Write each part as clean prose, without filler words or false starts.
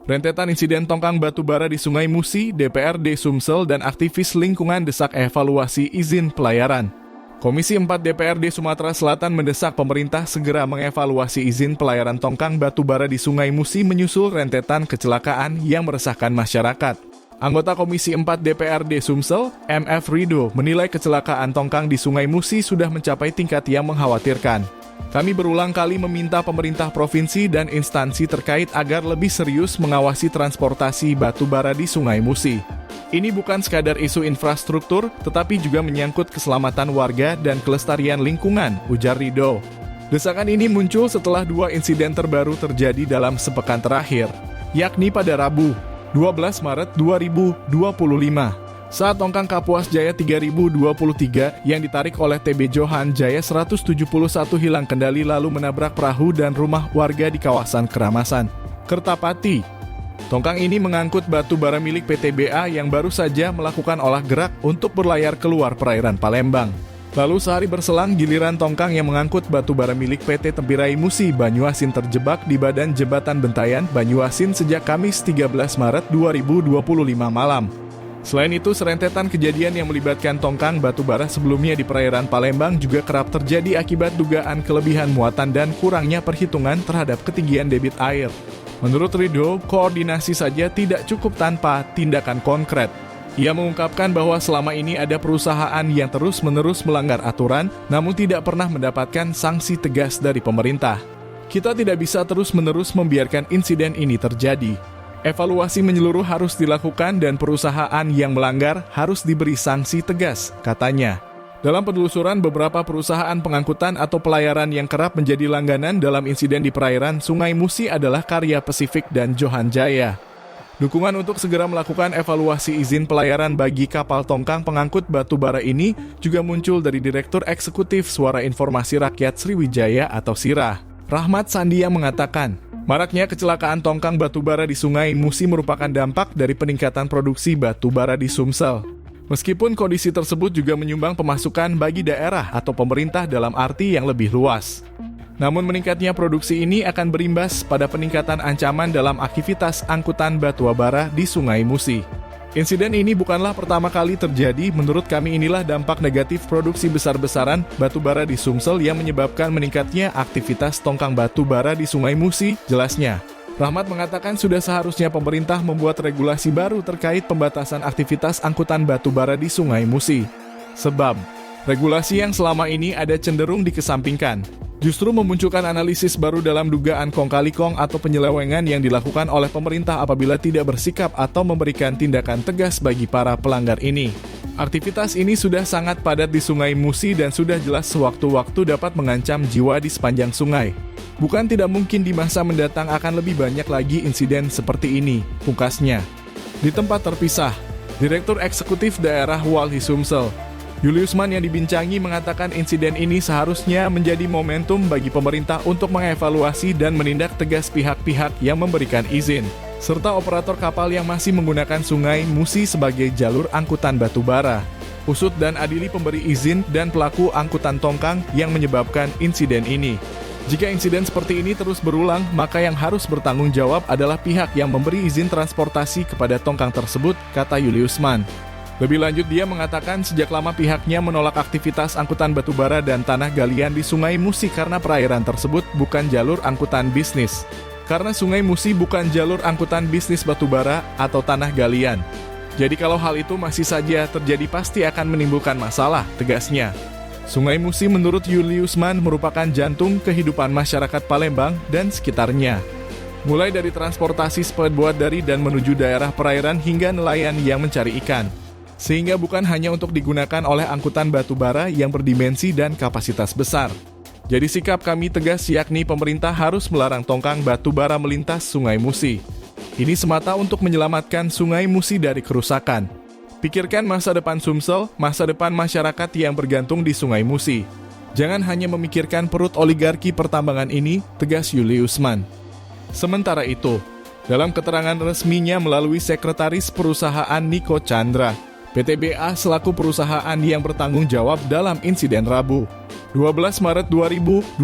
Rentetan insiden tongkang batu bara di Sungai Musi, DPRD Sumsel, dan aktivis lingkungan desak evaluasi izin pelayaran. Komisi 4 DPRD Sumatera Selatan mendesak pemerintah segera mengevaluasi izin pelayaran tongkang batu bara di Sungai Musi menyusul rentetan kecelakaan yang meresahkan masyarakat. Anggota Komisi 4 DPRD Sumsel, MF Rido, menilai kecelakaan tongkang di Sungai Musi sudah mencapai tingkat yang mengkhawatirkan. Kami berulang kali meminta pemerintah provinsi dan instansi terkait agar lebih serius mengawasi transportasi batu bara di Sungai Musi. Ini bukan sekadar isu infrastruktur, tetapi juga menyangkut keselamatan warga dan kelestarian lingkungan, ujar Rido. Desakan ini muncul setelah 2 insiden terbaru terjadi dalam sepekan terakhir, yakni pada Rabu, 12 Maret 2025. Saat tongkang Kapuas Jaya 3023 yang ditarik oleh TB Johan Jaya 171 hilang kendali lalu menabrak perahu dan rumah warga di kawasan Keramasan, Kertapati. Tongkang ini mengangkut batu bara milik PTBA yang baru saja melakukan olah gerak untuk berlayar keluar perairan Palembang. Lalu sehari berselang giliran tongkang yang mengangkut batu bara milik PT Tempirai Musi Banyuasin terjebak di badan jembatan Bentayan Banyuasin sejak Kamis 13 Maret 2025 malam. Selain itu, serentetan kejadian yang melibatkan tongkang batu bara sebelumnya di perairan Palembang juga kerap terjadi akibat dugaan kelebihan muatan dan kurangnya perhitungan terhadap ketinggian debit air. Menurut Rido, koordinasi saja tidak cukup tanpa tindakan konkret. Ia mengungkapkan bahwa selama ini ada perusahaan yang terus-menerus melanggar aturan, namun tidak pernah mendapatkan sanksi tegas dari pemerintah. Kita tidak bisa terus-menerus membiarkan insiden ini terjadi. Evaluasi menyeluruh harus dilakukan dan perusahaan yang melanggar harus diberi sanksi tegas, katanya. Dalam penelusuran beberapa perusahaan pengangkutan atau pelayaran yang kerap menjadi langganan dalam insiden di perairan Sungai Musi adalah Karya Pasifik dan Johan Jaya. Dukungan untuk segera melakukan evaluasi izin pelayaran bagi kapal tongkang pengangkut batu bara ini juga muncul dari Direktur Eksekutif Suara Informasi Rakyat Sriwijaya atau SIRAH, Rahmat Sandi yang mengatakan, maraknya kecelakaan tongkang batu bara di Sungai Musi merupakan dampak dari peningkatan produksi batu bara di Sumsel. Meskipun kondisi tersebut juga menyumbang pemasukan bagi daerah atau pemerintah dalam arti yang lebih luas. Namun meningkatnya produksi ini akan berimbas pada peningkatan ancaman dalam aktivitas angkutan batu bara di Sungai Musi. Insiden ini bukanlah pertama kali terjadi, menurut kami inilah dampak negatif produksi besar-besaran batu bara di Sumsel yang menyebabkan meningkatnya aktivitas tongkang batu bara di Sungai Musi, jelasnya. Rahmat mengatakan sudah seharusnya pemerintah membuat regulasi baru terkait pembatasan aktivitas angkutan batu bara di Sungai Musi. Sebab, regulasi yang selama ini ada cenderung dikesampingkan. Justru memunculkan analisis baru dalam dugaan kong kali kong atau penyelewengan yang dilakukan oleh pemerintah apabila tidak bersikap atau memberikan tindakan tegas bagi para pelanggar ini. Aktivitas ini sudah sangat padat di Sungai Musi dan sudah jelas sewaktu-waktu dapat mengancam jiwa di sepanjang sungai. Bukan tidak mungkin di masa mendatang akan lebih banyak lagi insiden seperti ini, pungkasnya. Di tempat terpisah, Direktur Eksekutif Daerah Walhi Sumsel, Juliusman yang dibincangi mengatakan insiden ini seharusnya menjadi momentum bagi pemerintah untuk mengevaluasi dan menindak tegas pihak-pihak yang memberikan izin, serta operator kapal yang masih menggunakan Sungai Musi sebagai jalur angkutan batu bara. Usut dan adili pemberi izin dan pelaku angkutan tongkang yang menyebabkan insiden ini. Jika insiden seperti ini terus berulang, maka yang harus bertanggung jawab adalah pihak yang memberi izin transportasi kepada tongkang tersebut, kata Juliusman. Lebih lanjut, dia mengatakan sejak lama pihaknya menolak aktivitas angkutan batu bara dan tanah galian di Sungai Musi karena perairan tersebut bukan jalur angkutan bisnis. Karena Sungai Musi bukan jalur angkutan bisnis batu bara atau tanah galian. Jadi kalau hal itu masih saja terjadi pasti akan menimbulkan masalah, tegasnya. Sungai Musi menurut Juliusman merupakan jantung kehidupan masyarakat Palembang dan sekitarnya. Mulai dari transportasi speedboat dari dan menuju daerah perairan hingga nelayan yang mencari ikan. Sehingga bukan hanya untuk digunakan oleh angkutan batu bara yang berdimensi dan kapasitas besar. Jadi sikap kami tegas yakni pemerintah harus melarang tongkang batu bara melintas Sungai Musi. Ini semata untuk menyelamatkan Sungai Musi dari kerusakan. Pikirkan masa depan Sumsel, masa depan masyarakat yang bergantung di Sungai Musi. Jangan hanya memikirkan perut oligarki pertambangan ini, tegas Juliusman. Sementara itu, dalam keterangan resminya melalui Sekretaris Perusahaan Niko Chandra, PT BA selaku perusahaan yang bertanggung jawab dalam insiden Rabu 12 Maret 2025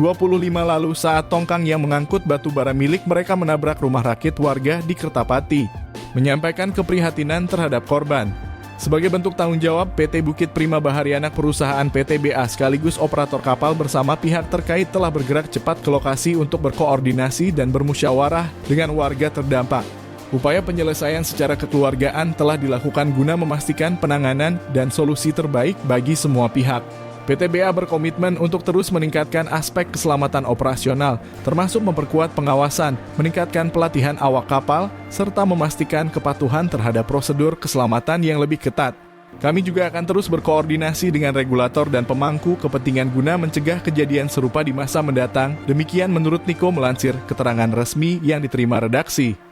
lalu saat tongkang yang mengangkut batu bara milik mereka menabrak rumah rakit warga di Kertapati, menyampaikan keprihatinan terhadap korban. Sebagai bentuk tanggung jawab, PT Bukit Prima Bahari anak perusahaan PT BA sekaligus operator kapal bersama pihak terkait telah bergerak cepat ke lokasi untuk berkoordinasi dan bermusyawarah dengan warga terdampak. Upaya penyelesaian secara kekeluargaan telah dilakukan guna memastikan penanganan dan solusi terbaik bagi semua pihak. PT BA berkomitmen untuk terus meningkatkan aspek keselamatan operasional, termasuk memperkuat pengawasan, meningkatkan pelatihan awak kapal, serta memastikan kepatuhan terhadap prosedur keselamatan yang lebih ketat. Kami juga akan terus berkoordinasi dengan regulator dan pemangku kepentingan guna mencegah kejadian serupa di masa mendatang. Demikian menurut Niko melansir keterangan resmi yang diterima redaksi.